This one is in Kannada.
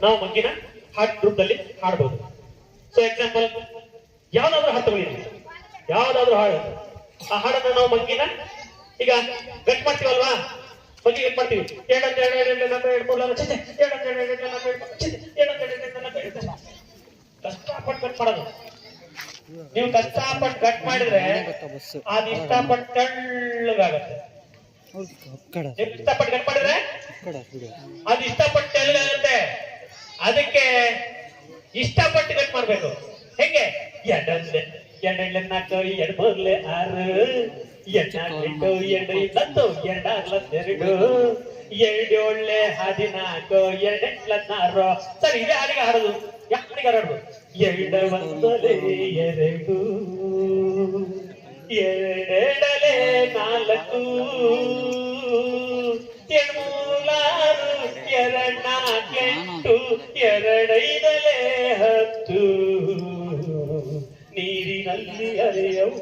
ನಾವು ಮಂಗಿನ ಹಾಡ್ ಗ್ರೂಪ್ ದಲ್ಲಿ ಹಾಡಬಹುದು. ಸೊ ಎಕ್ಸಾಂಪಲ್ ಯಾವ್ದಾದ್ರು ಹಾಡು ತಗೊಳ್ಳಿ, ಯಾವ್ದಾದ್ರು ಹಾಡು, ಆ ಹಾಡನ್ನ ನಾವು ಮಂಗಿನ ಈಗ ಗಟ್ ಮಾಡ್ತೀವಲ್ವಾ, ಮಂಗಿ ಗಟ್ ಮಾಡ್ತೀವಿ. ಕಷ್ಟಪಟ್ಟು ಗಟ್ ಮಾಡೋದು. ನೀವು ಕಷ್ಟಪಟ್ಟು ಗಟ್ ಮಾಡಿದ್ರೆ ಅದು ಇಷ್ಟಪಟ್ಟು ತೆಳ್ಳಗಾಗತ್ತೆ. ಇಷ್ಟಪಟ್ಟು ಗಟ್ ಮಾಡಿದ್ರೆ ಅದು ಇಷ್ಟಪಟ್ಟು ತೆಳ್ಳಗಾಗತ್ತೆ. ಅದಕ್ಕೆ ಇಷ್ಟಪಟ್ಟು ಗಟ್ ಮಾಡ್ಬೇಕು. ಹೆಂಗೆ? ಎರಡೆಳ್ಳೆ ನಾಲ್ಕು ಎರಡ್ಮೂರ್ಲೆ ಆರು ಎರಡ್ನಾಲ್ಕು ಎರಡು ಎರಡಾರ್ಲತ್ತೆರಡು ಎರಡೇಳೆ 14 ಎರಡೆಂಟ್ಲತ್ತಾರು. ಸರಿ, ಇದೇ ಹಾಡಿಗೆ ಹಾಡೋದು. ಯಾರಿಗೆ ಹಾಡೋದು? ಎರಡು ಒಂದಲೆ ಎರಡು ಎರಡೆರಡಲೆ 4 ಎರಡ್ಮೂರಾರು ಎರಡ್ನಾಲ್ಕೆಂಟು ಎರಡೈದಲೆ 10 ನೀರಿನಲ್ಲಿ ಅಲೆಯವು